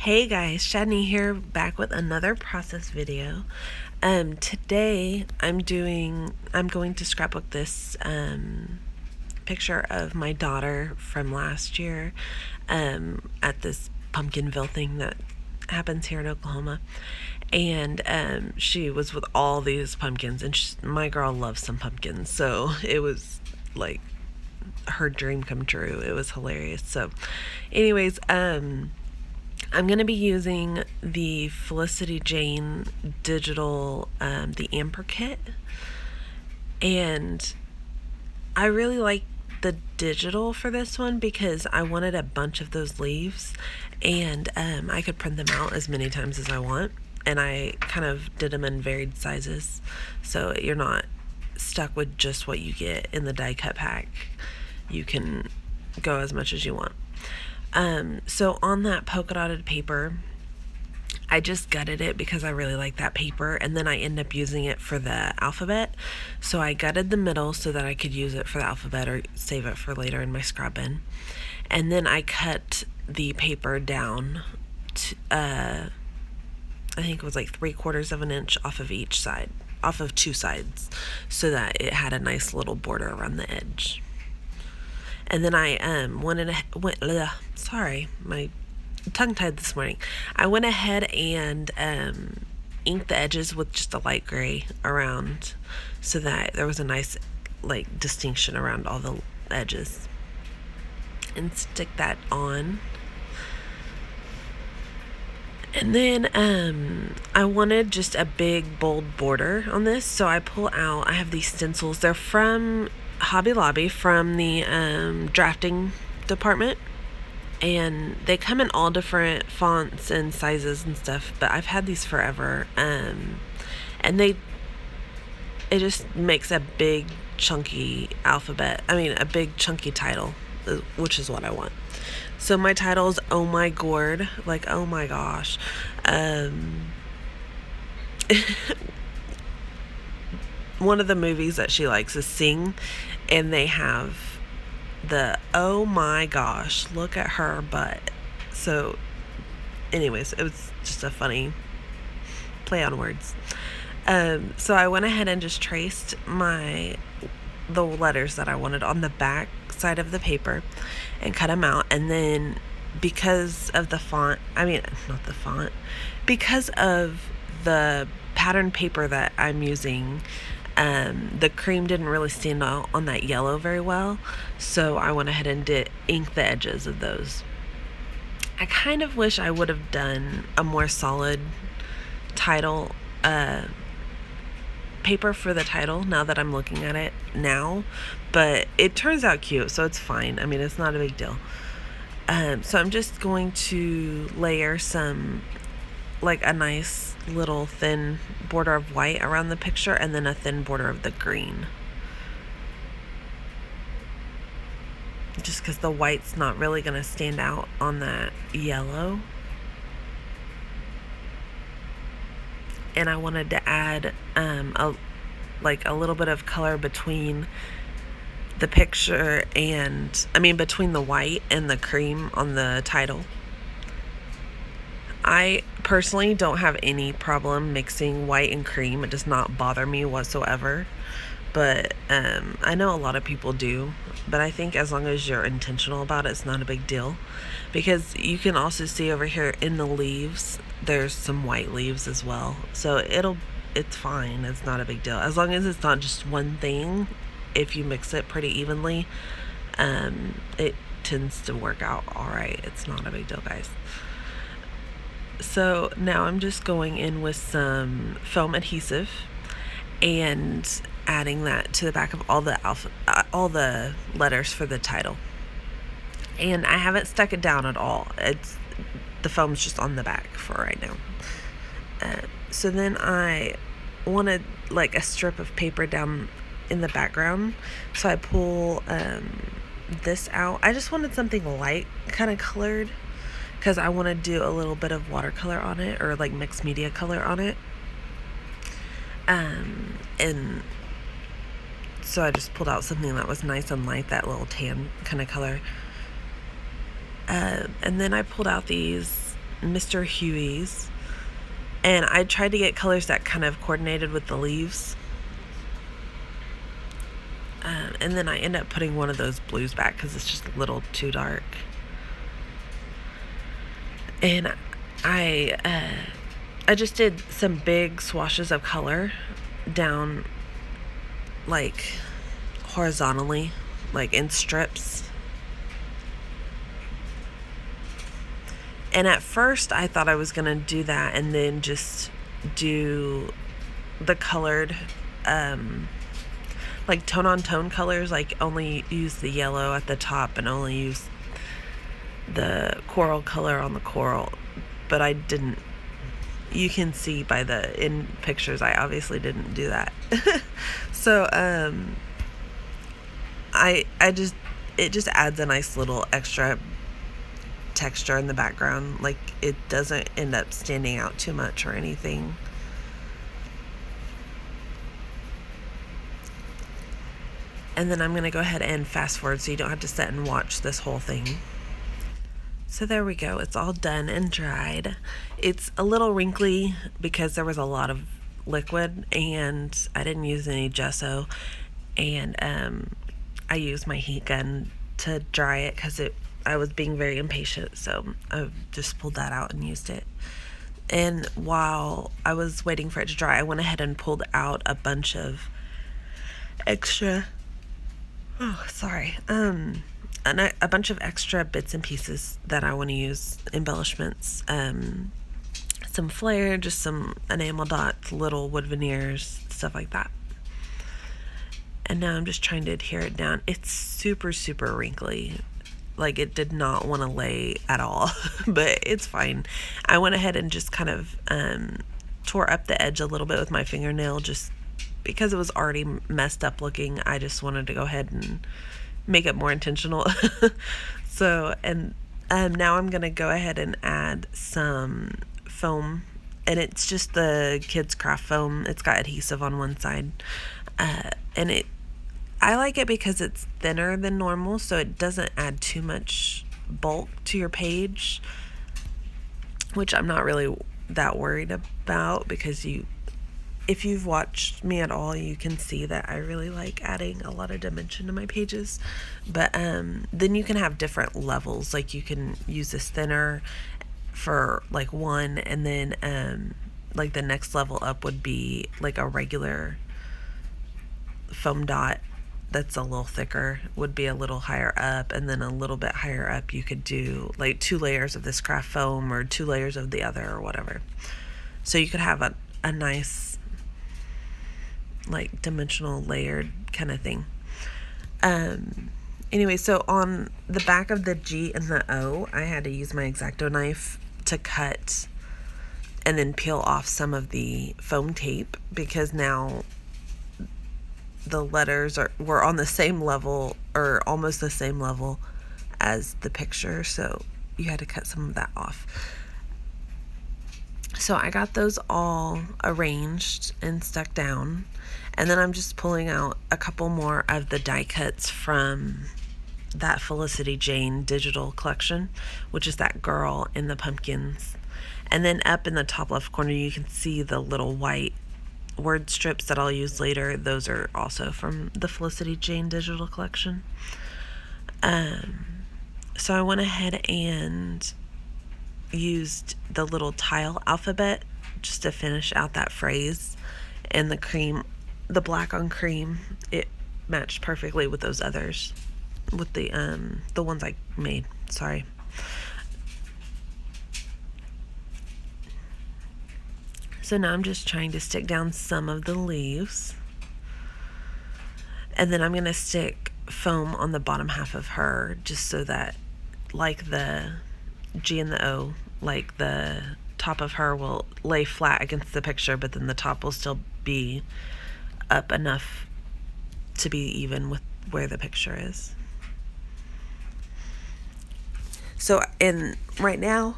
Hey guys, Shani here, back with another process video. Today I'm going to scrapbook this picture of my daughter from last year at this Pumpkinville thing that happens here in Oklahoma. And she was with all these pumpkins, and my girl loves some pumpkins, so it was like her dream come true. It was hilarious. So anyways, I'm going to be using the Felicity Jane digital, the Amber kit. And I really like the digital for this one because I wanted a bunch of those leaves, and I could print them out as many times as I want. And I kind of did them in varied sizes, so you're not stuck with just what you get in the die cut pack. You can go as much as you want. So on that polka dotted paper, I just gutted it because I really like that paper, and then I end up using it for the alphabet. So I gutted the middle so that I could use it for the alphabet or save it for later in my scrap bin. And then I cut the paper down to, I think it was like 3/4 of an inch off of each side, off of two sides, so that it had a nice little border around the edge. And then I my tongue-tied this morning. I went ahead and inked the edges with just a light gray around, so that there was a nice like distinction around all the edges. And stick that on. And then I wanted just a big bold border on this, so I have these stencils. They're from Hobby Lobby, from the drafting department, and they come in all different fonts and sizes and stuff, but I've had these forever. And it just makes a big chunky a big chunky title, which is what I want. So my title is "Oh My Gourd," like oh my gosh. One of the movies that she likes is Sing, and they have the "oh my gosh, look at her butt." So anyways, it was just a funny play on words. So I went ahead and just traced the letters that I wanted on the back side of the paper and cut them out. And then because of because of the pattern paper that I'm using, the cream didn't really stand out on that yellow very well, so I went ahead and ink the edges of those. I kind of wish I would have done a more solid title paper for the title, now that I'm looking at it now, but it turns out cute, so it's fine. I mean, it's not a big deal. So I'm just going to layer some, like a nice little thin border of white around the picture, and then a thin border of the green, just because the white's not really going to stand out on that yellow. And I wanted to add a little bit of color between the picture between the white and the cream on the title. I personally don't have any problem mixing white and cream. It does not bother me whatsoever. But I know a lot of people do. But I think as long as you're intentional about it, it's not a big deal. Because you can also see over here in the leaves, there's some white leaves as well. So it's fine. It's not a big deal. As long as it's not just one thing, if you mix it pretty evenly, it tends to work out alright. It's not a big deal, guys. So now I'm just going in with some foam adhesive and adding that to the back of all the letters for the title. And I haven't stuck it down at all. The foam's just on the back for right now. So then I wanted like a strip of paper down in the background, so I pull this out. I just wanted something light, kind of colored, because I want to do a little bit of watercolor on it, or like mixed media color on it. And so I just pulled out something that was nice and light, that little tan kind of color. And then I pulled out these Mr. Huey's, and I tried to get colors that kind of coordinated with the leaves. And then I end up putting one of those blues back because it's just a little too dark. And I just did some big swashes of color down, like, horizontally, like in strips. And at first I thought I was going to do that and then just do the colored, like tone-on-tone colors, like only use the yellow at the top and only use the coral color on the coral. But I didn't. You can see by in pictures I obviously didn't do that. So it just adds a nice little extra texture in the background. Like, it doesn't end up standing out too much or anything. And then I'm going to go ahead and fast forward so you don't have to sit and watch this whole thing. So there we go. It's all done and dried. It's a little wrinkly because there was a lot of liquid and I didn't use any gesso. And I used my heat gun to dry it because I was being very impatient. So I just pulled that out and used it. And while I was waiting for it to dry, I went ahead and pulled out a bunch of extra... Oh, sorry. A bunch of extra bits and pieces that I want to use, embellishments, some flare, just some enamel dots, little wood veneers, stuff like that. And now I'm just trying to adhere it down. It's super, super wrinkly. Like, it did not want to lay at all, but it's fine. I went ahead and just kind of tore up the edge a little bit with my fingernail, just because it was already messed up looking. I just wanted to go ahead and make it more intentional. So, and now I'm going to go ahead and add some foam, and it's just the kids craft foam. It's got adhesive on one side, and I like it because it's thinner than normal, so it doesn't add too much bulk to your page, which I'm not really that worried about, because if you've watched me at all, you can see that I really like adding a lot of dimension to my pages. But then you can have different levels. Like, you can use this thinner for like one, and then like the next level up would be like a regular foam dot that's a little thicker, would be a little higher up, and then a little bit higher up you could do like 2 layers of this craft foam or 2 layers of the other or whatever. So you could have a nice, like, dimensional layered kind of thing. Anyway, so on the back of the G and the O, I had to use my X-Acto knife to cut and then peel off some of the foam tape, because now the letters were on the same level, or almost the same level as the picture, so you had to cut some of that off. So I got those all arranged and stuck down, and then I'm just pulling out a couple more of the die cuts from that Felicity Jane digital collection, which is that girl in the pumpkins. And then up in the top left corner, you can see the little white word strips that I'll use later. Those are also from the Felicity Jane digital collection. So I went ahead and used the little tile alphabet just to finish out that phrase, and the black on cream, it matched perfectly with those others, with the ones I made. Sorry. So now I'm just trying to stick down some of the leaves, and then I'm going to stick foam on the bottom half of her, just so that, like the G and the O, like the top of her will lay flat against the picture, but then the top will still be up enough to be even with where the picture is. So, and right now,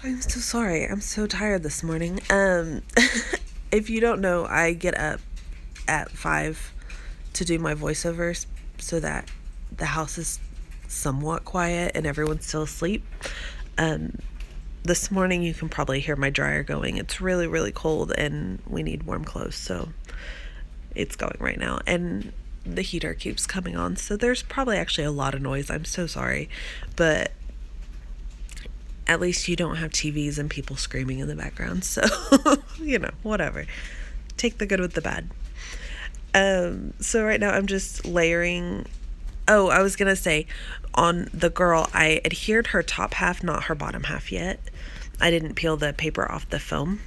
I'm so sorry. I'm so tired this morning. If you don't know, I get up at 5 to do my voiceovers so that the house is somewhat quiet and everyone's still asleep. This morning you can probably hear my dryer going. It's really, really cold and we need warm clothes, so it's going right now. And the heater keeps coming on, so there's probably actually a lot of noise. I'm so sorry, but at least you don't have TVs and people screaming in the background, so whatever. Take the good with the bad. So right now I'm just layering. Oh, I was gonna say, on the girl, I adhered her top half, not her bottom half yet. I didn't peel the paper off the foam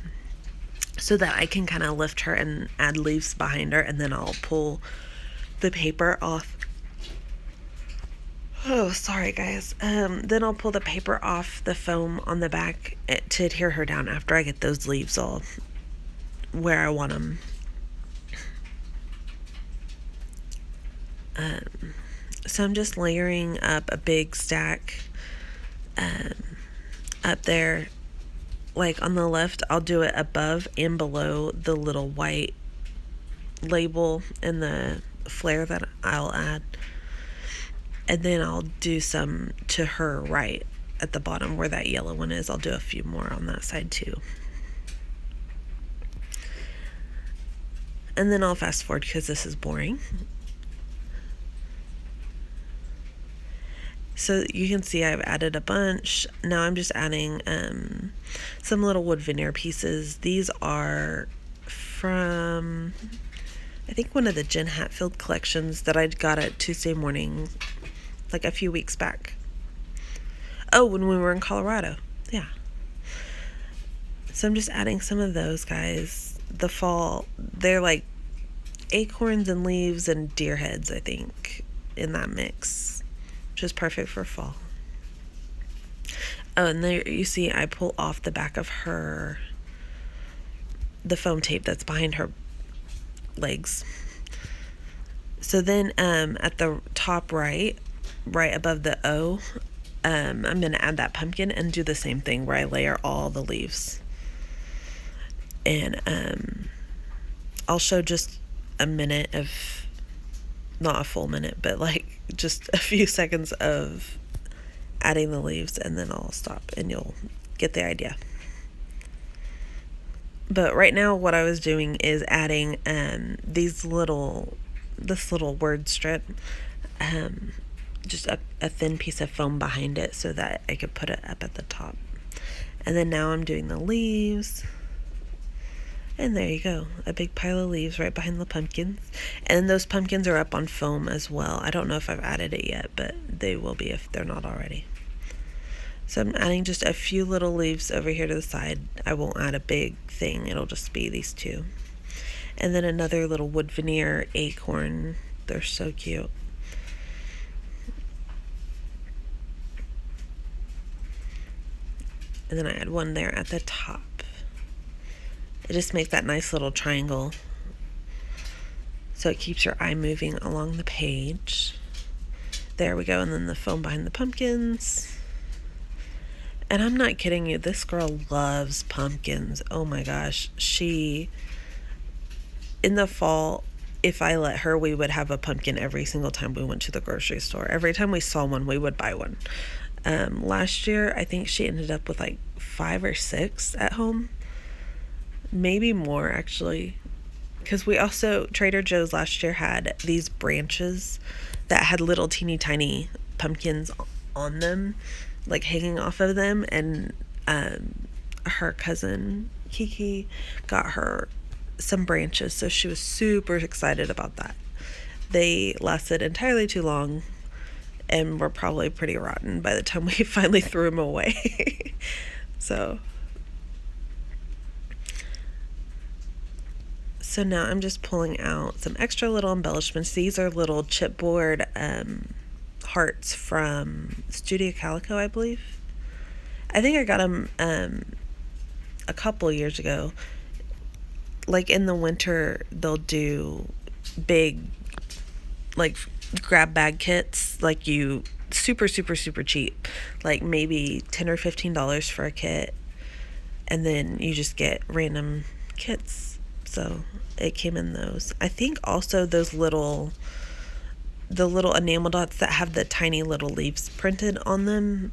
so that I can kind of lift her and add leaves behind her, and then I'll pull the paper off. Oh, sorry guys. Then I'll pull the paper off the foam on the back to adhere her down after I get those leaves all where I want them. So I'm just layering up a big stack up there. Like on the left, I'll do it above and below the little white label and the flare that I'll add. And then I'll do some to her right at the bottom where that yellow one is. I'll do a few more on that side too. And then I'll fast forward because this is boring. So you can see I've added a bunch. Now I'm just adding some little wood veneer pieces. These are from, I think, one of the Jen Hatfield collections that I got at Tuesday Morning, like a few weeks back. Oh, when we were in Colorado. Yeah. So I'm just adding some of those guys. The fall, they're like acorns and leaves and deer heads, I think, in that mix. Which is perfect for fall. Oh, and there you see I pull off the back of the foam tape that's behind her legs. So then at the top right above the O, I'm going to add that pumpkin and do the same thing where I layer all the leaves. And I'll show just a minute of, not a full minute, but like just a few seconds of adding the leaves, and then I'll stop and you'll get the idea. But right now what I was doing is adding this little word strip, just a thin piece of foam behind it so that I could put it up at the top. And then now I'm doing the leaves. And there you go, a big pile of leaves right behind the pumpkins. And those pumpkins are up on foam as well. I don't know if I've added it yet, but they will be if they're not already. So I'm adding just a few little leaves over here to the side. I won't add a big thing, it'll just be these two. And then another little wood veneer acorn. They're so cute. And then I add one there at the top. It just makes that nice little triangle, so it keeps your eye moving along the page. There we go, and then the foam behind the pumpkins. And I'm not kidding you, this girl loves pumpkins. Oh my gosh, in the fall, if I let her, we would have a pumpkin every single time we went to the grocery store. Every time we saw one, we would buy one. Last year, I think she ended up with like 5 or 6 at home. Maybe more, actually, because we also, Trader Joe's last year had these branches that had little teeny tiny pumpkins on them, like hanging off of them, and her cousin Kiki got her some branches, so she was super excited about that. They lasted entirely too long and were probably pretty rotten by the time we finally threw them away. So now I'm just pulling out some extra little embellishments. These are little chipboard hearts from Studio Calico, I believe. I think I got them a couple years ago. Like in the winter, they'll do big, like, grab bag kits, like super cheap, like maybe $10 or $15 for a kit, and then you just get random kits. So it came in those. I think also those little the little enamel dots that have the tiny little leaves printed on them.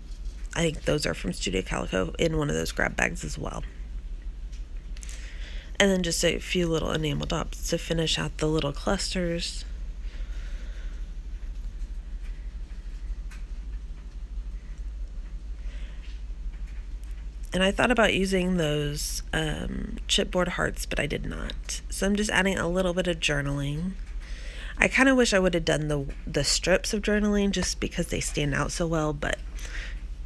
I think those are from Studio Calico in one of those grab bags as well. And then just a few little enamel dots to finish out the little clusters. And I thought about using those chipboard hearts, but I did not. So I'm just adding a little bit of journaling. I kind of wish I would have done the strips of journaling just because they stand out so well, but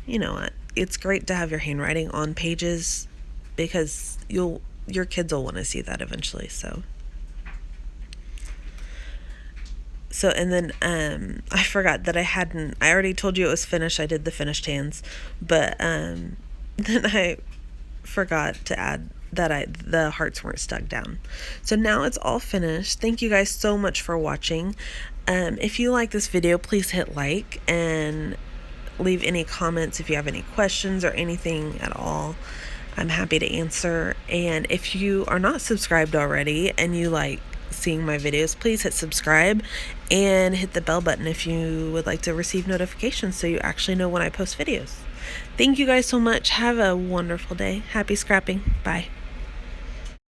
you know what? It's great to have your handwriting on pages because your kids will want to see that eventually. So and then I forgot that I already told you it was finished. I did the finished hands, but then I forgot to add that the hearts weren't stuck down. So now it's all finished. Thank you guys so much for watching. If you like this video, please hit like and leave any comments if you have any questions or anything at all. I'm happy to answer. And if you are not subscribed already and you like seeing my videos, please hit subscribe and hit the bell button if you would like to receive notifications so you actually know when I post videos. Thank you guys so much. Have a wonderful day. Happy scrapping. Bye.